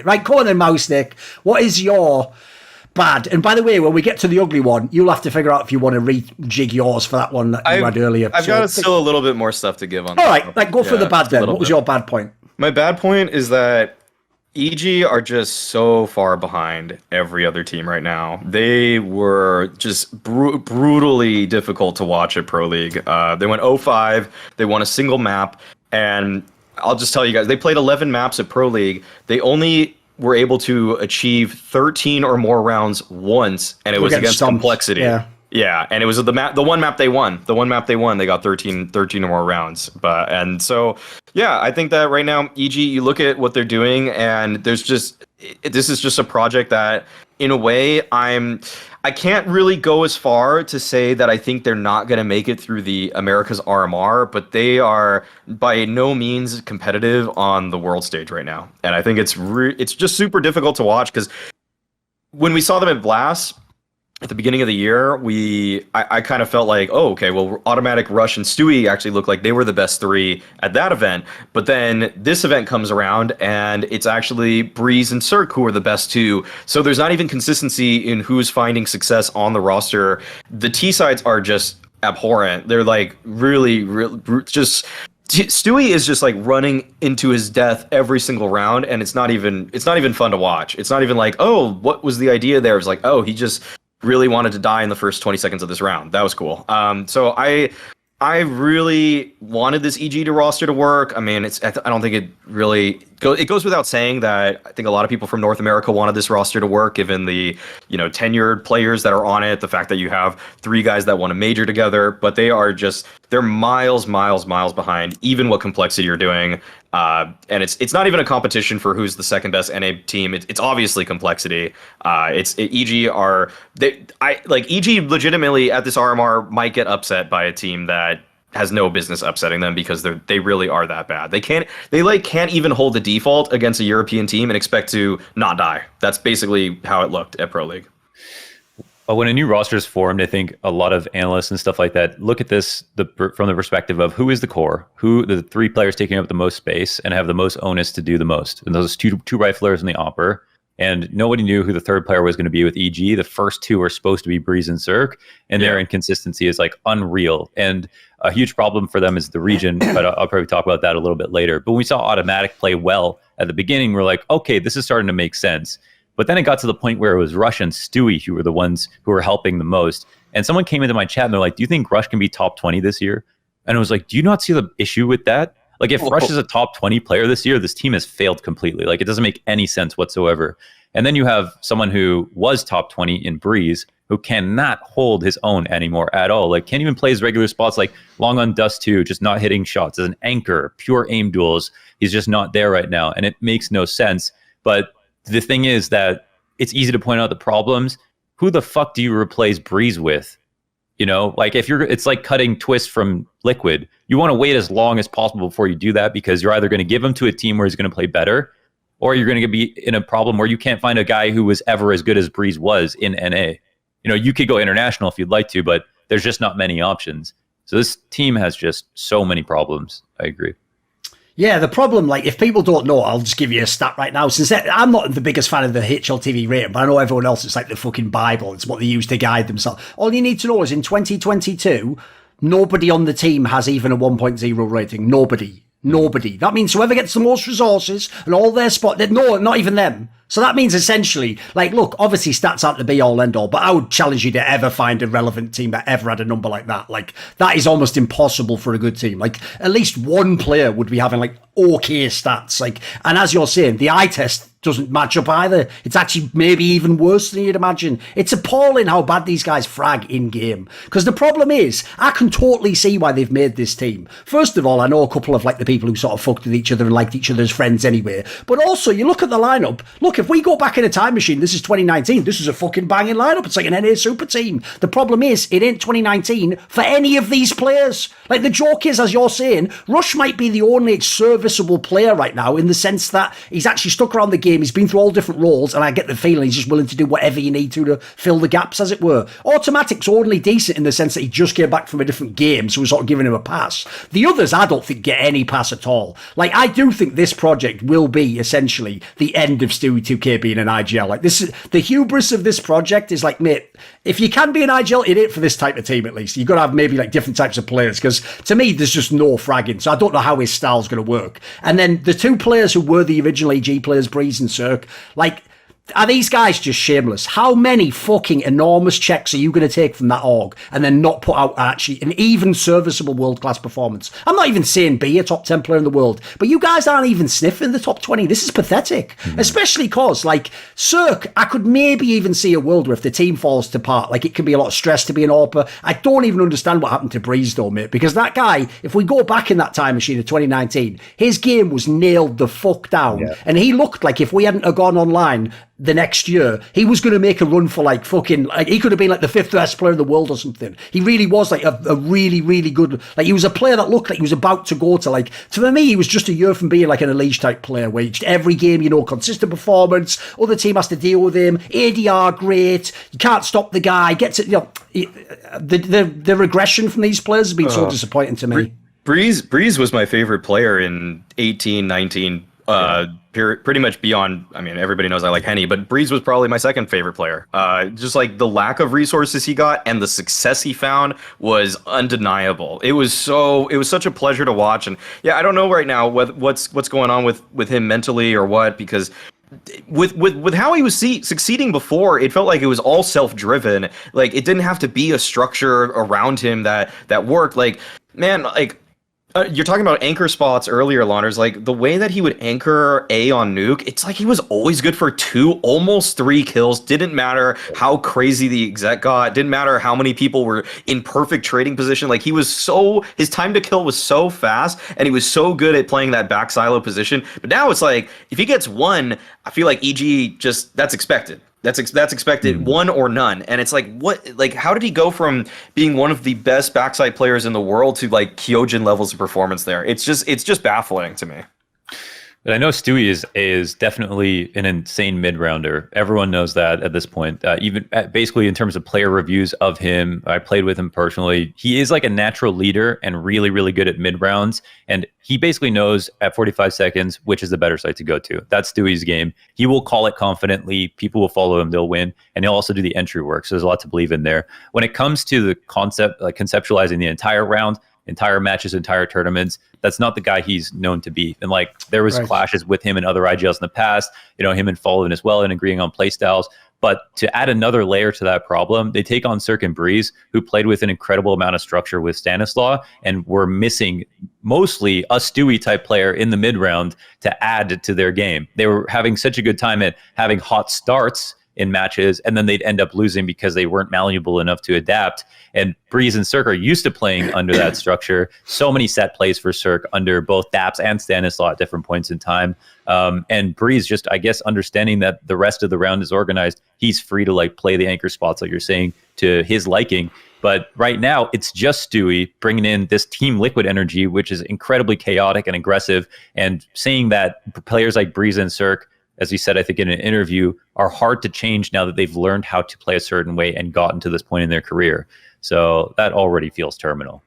Right, come on then, Mouse Nick. What is your bad? And by the way, when we get to the ugly one, you'll have to figure out if you want to rejig yours for that one that you had earlier. I've got still a little bit more stuff to give on. All right, like go for the bad then. What was your bad point? My bad point is that EG are just so far behind every other team right now. They were just brutally difficult to watch at Pro League. They went 0-5. They won a single map. And I'll just tell you guys, they played 11 maps at Pro League. They only were able to achieve 13 or more rounds once, and it was against Complexity. Yeah, and it was the one map they won. The one map they won, they got 13 or more rounds. And so, yeah, I think that right now, EG, you look at what they're doing, and this is just a project that, in a way, I can't really go as far to say that I think they're not going to make it through the America's RMR, but they are by no means competitive on the world stage right now. And I think it's just super difficult to watch, because when we saw them at Blast at the beginning of the year, I kind of felt like, oh, okay, well, Automatic, Rush, and Stewie actually looked like they were the best three at that event. But then this event comes around, and it's actually Breeze and Cirque who are the best two. So there's not even consistency in who's finding success on the roster. The T-sides are just abhorrent. They're like really just... Stewie is just like running into his death every single round, and it's not even fun to watch. It's not even like, oh, what was the idea there? It's like, oh, he just really wanted to die in the first 20 seconds of this round. That was cool. So I really wanted this EG roster to work. I mean, I don't think it really it goes without saying that I think a lot of people from North America wanted this roster to work, given the tenured players that are on it, the fact that you have three guys that won a major together, but they're miles behind even what Complexity are doing. And it's not even a competition for who's the second best NA team. It's obviously Complexity. EG legitimately at this RMR might get upset by a team that has no business upsetting them, because they really are that bad. They can't even hold the default against a European team and expect to not die. That's basically how it looked at Pro League. But when a new roster is formed, I think a lot of analysts and stuff like that look at this from the perspective of who is the core, who the three players taking up the most space and have the most onus to do the most. And those two riflers in the Opper. And nobody knew who the third player was going to be with EG. The first two were supposed to be Breeze and Cirque, and their inconsistency is like unreal. And a huge problem for them is the region, but I'll probably talk about that a little bit later. But when we saw Automatic play well at the beginning, we're like, okay, this is starting to make sense. But then it got to the point where it was Rush and Stewie who were the ones who were helping the most. And someone came into my chat and they're like, do you think Rush can be top 20 this year? And I was like, do you not see the issue with that? Like, if Rush is a top 20 player this year, this team has failed completely. Like, it doesn't make any sense whatsoever. And then you have someone who was top 20 in Breeze who cannot hold his own anymore at all. Like, can't even play his regular spots, like long on Dust 2, just not hitting shots. As an anchor, pure aim duels, he's just not there right now. And it makes no sense. But the thing is that it's easy to point out the problems. Who the fuck do you replace Breeze with? Like, it's like cutting Twist from Liquid. You want to wait as long as possible before you do that, because you're either going to give him to a team where he's going to play better, or you're going to be in a problem where you can't find a guy who was ever as good as Breeze was in NA. You could go international if you'd like to, but there's just not many options. So this team has just so many problems. I agree. Yeah, the problem, like, if people don't know, I'll just give you a stat right now. Since I'm not the biggest fan of the HLTV rating, but I know everyone else, it's like the fucking Bible. It's what they use to guide themselves. All you need to know is in 2022, nobody on the team has even a 1.0 rating. Nobody. That means whoever gets the most resources and all their no, not even them. So that means essentially, like, look, obviously stats aren't the be all end all, but I would challenge you to ever find a relevant team that ever had a number like that. Like, that is almost impossible for a good team. Like, at least one player would be having like okay stats. Like, and as you're saying, the eye test doesn't match up either. It's actually maybe even worse than you'd imagine. It's appalling how bad these guys frag in game. Because the problem is, I can totally see why they've made this team. First of all, I know a couple of like the people who sort of fucked with each other and liked each other as friends anyway. But also, you look at the lineup. Look, if we go back in a time machine, this is 2019. This is a fucking banging lineup. It's like an NA super team. The problem is, it ain't 2019 for any of these players. Like, the joke is, as you're saying, Rush might be the only serviceable player right now, in the sense that he's actually stuck around the game game. He's been through all different roles, and I get the feeling he's just willing to do whatever you need to fill the gaps, as it were. Automatic's only decent in the sense that he just came back from a different game, so we're sort of giving him a pass. The others, I don't think, get any pass at all. Like, I do think this project will be essentially the end of Stewie 2K being an IGL. Like, this is the hubris of this project is like, mate, if you can be an IGL, it ain't for this type of team at least. You've got to have maybe like different types of players, because to me, there's just no fragging. So I don't know how his style's going to work. And then the two players who were the original AG players, Breeze and Cirque, like, are these guys just shameless? How many fucking enormous checks are you going to take from that org and then not put out actually an even serviceable world-class performance? I'm not even saying be a top 10 player in the world, but you guys aren't even sniffing the top 20. This is pathetic. Especially because, like, Cirque, I could maybe even see a world where if the team falls apart, like, it can be a lot of stress to be an AWPer. I don't even understand what happened to Breeze, though, mate, because that guy, if we go back in that time machine of 2019, his game was nailed the fuck down. Yeah. And he looked like if we hadn't have gone online the next year, he was going to make a run for like fucking, like, he could have been like the 5th best player in the world or something. He really was like a really, really good, like, he was a player that looked like he was about to go to, like, for me, he was just a year from being like an Elite type player where just every game, you know, consistent performance, other team has to deal with him, ADR great, you can't stop the guy, gets it, you know, the regression from these players has been so disappointing to me. Breeze was my favorite player in 18, 19, pretty much beyond. I mean, everybody knows I like Henny, but Breeze was probably my second favorite player. Just like the lack of resources he got and the success he found was undeniable. It was such a pleasure to watch. And yeah, I don't know right now what's going on with him mentally or what, because with how he was succeeding before, it felt like it was all self-driven. Like, it didn't have to be a structure around him that worked. Like, man, like, you're talking about anchor spots earlier, Launders. Like, the way that he would anchor A on Nuke, it's like he was always good for 2, almost 3 kills. Didn't matter how crazy the exec got. Didn't matter how many people were in perfect trading position. Like, his time to kill was so fast, and he was so good at playing that back silo position. But now it's like, if he gets 1, I feel like EG that's expected. That's expected, 1 or none. And it's like, what? Like, how did he go from being one of the best backside players in the world to like Kyojin levels of performance there? It's just baffling to me. But I know Stewie is definitely an insane mid-rounder. Everyone knows that at this point. Even basically in terms of player reviews of him, I played with him personally. He is like a natural leader and really, really good at mid-rounds. And he basically knows at 45 seconds which is the better site to go to. That's Stewie's game. He will call it confidently. People will follow him. They'll win. And he'll also do the entry work. So there's a lot to believe in there. When it comes to the concept, like conceptualizing the entire round, entire matches, entire tournaments, that's not the guy he's known to be. And like, there was clashes with him and other IGLs in the past, you know, him and Followin as well, and agreeing on play styles. But to add another layer to that problem, they take on Cirque and Breeze, who played with an incredible amount of structure with Stanislaw, and were missing mostly a Stewie type player in the mid round to add to their game. They were having such a good time at having hot starts in matches, and then they'd end up losing because they weren't malleable enough to adapt. And Breeze and Cirque are used to playing under that structure. So many set plays for Cirque under both Daps and Stanislaw at different points in time. And Breeze just, I guess, understanding that the rest of the round is organized, he's free to like play the anchor spots, like you're saying, to his liking. But right now, it's just Stewie bringing in this Team Liquid energy, which is incredibly chaotic and aggressive, and seeing that players like Breeze and Cirque, as he said, I think in an interview, are hard to change now that they've learned how to play a certain way and gotten to this point in their career. So that already feels terminal.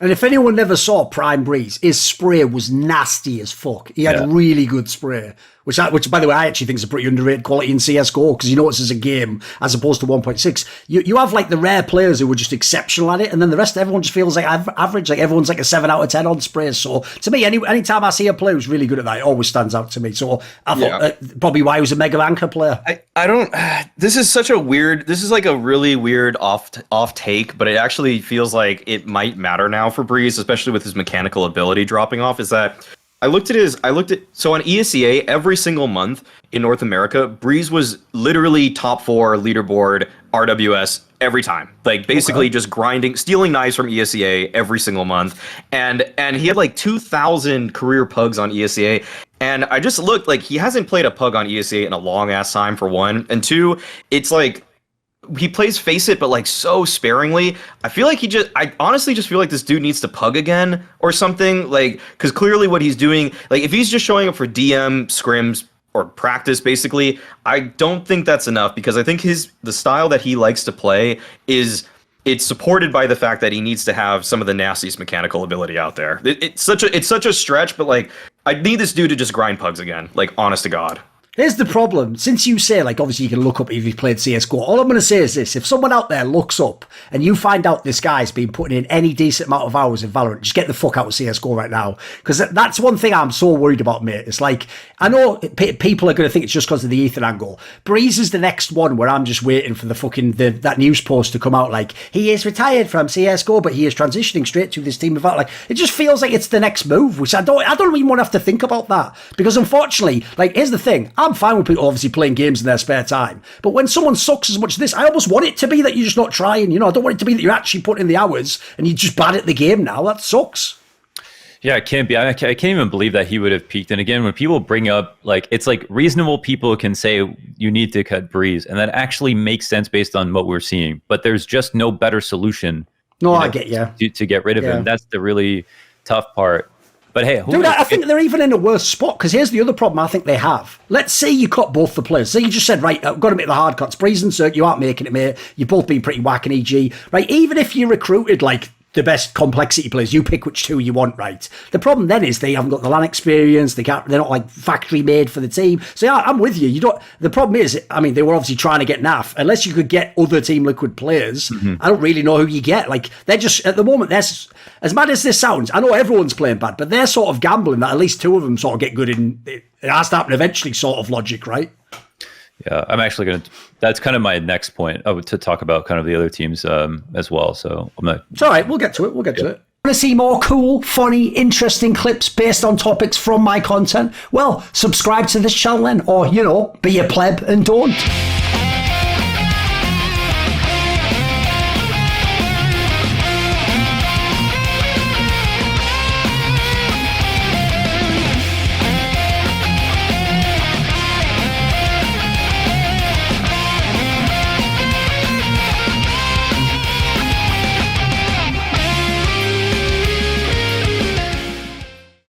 And if anyone never saw Prime Breeze, his spray was nasty as fuck. He had really good spray, which by the way, I actually think is a pretty underrated quality in CSGO, because you notice as a game, as opposed to 1.6, you have like the rare players who were just exceptional at it, and then the rest, everyone just feels like average, like everyone's like a 7 out of 10 on sprays. So to me, anytime I see a player who's really good at that, it always stands out to me. So I thought probably why he was a mega anchor player. I don't, this is like a really weird off take, but it actually feels like it might matter now for Breeze, especially with his mechanical ability dropping off, is that so on ESEA every single month in North America, Breeze was literally top 4 leaderboard RWS every time. Like basically just grinding, stealing knives from ESEA every single month. And he had like 2,000 career pugs on ESEA. And I just looked, like, he hasn't played a pug on ESEA in a long ass time, for one. And two, it's like, he plays Face It, but like so sparingly. I honestly just feel like this dude needs to pug again or something. Like, because clearly what he's doing, like if he's just showing up for DM scrims or practice basically. I don't think that's enough because I think the style that he likes to play it's supported by the fact that he needs to have some of the nastiest mechanical ability out there. It's such a stretch, but like I need this dude to just grind pugs again. Like honest to God. Here's the problem. Since you say, like, obviously you can look up if you've played CSGO, all I'm going to say is this. If someone out there looks up and you find out this guy's been putting in any decent amount of hours in Valorant, just get the fuck out of CSGO right now. Because that's one thing I'm so worried about, mate. It's like, I know people are going to think it's just because of the Ethan angle. Breeze is the next one where I'm just waiting for the fucking, that news post to come out like, he is retired from CSGO, but he is transitioning straight to this team of Valorant. Like, it just feels like it's the next move, which I don't even want to have to think about that. Because unfortunately, like, here's the thing. I'm fine with people obviously playing games in their spare time. But when someone sucks as much as this, I almost want it to be that you're just not trying. You know, I don't want it to be that you're actually putting in the hours and you're just bad at the game now. That sucks. Yeah, it can't be. I can't even believe that he would have peaked. And again, when people bring up, like, it's like reasonable people can say you need to cut Breeze, and that actually makes sense based on what we're seeing. But there's just no better solution. No, I get you. To get rid of him. That's the really tough part. But hey, dude, I think they're even in a worse spot because here's the other problem I think they have. Let's say you cut both the players. So you just said, right, I've got to make the hard cuts. Breeze and Cirque, you aren't making it, mate. You've both been pretty whack and EG. Right, even if you recruited, like, the best complexity players, you pick which two you want, right? The problem then is they haven't got the LAN experience. They're not like factory made for the team. So yeah, I'm with you. The problem is, I mean, they were obviously trying to get NAF. Unless you could get other Team Liquid players, I don't really know who you get. Like, they're just, at the moment, as mad as this sounds, I know everyone's playing bad, but they're sort of gambling that at least two of them sort of get good in, it has to happen eventually sort of logic, right? Yeah, I'm actually going to, that's kind of my next point to talk about kind of the other teams as well. So I'm not. It's all right. We'll get to it. Want to see more cool, funny, interesting clips based on topics from my content? Well, subscribe to this channel then, or, you know, be a pleb and don't.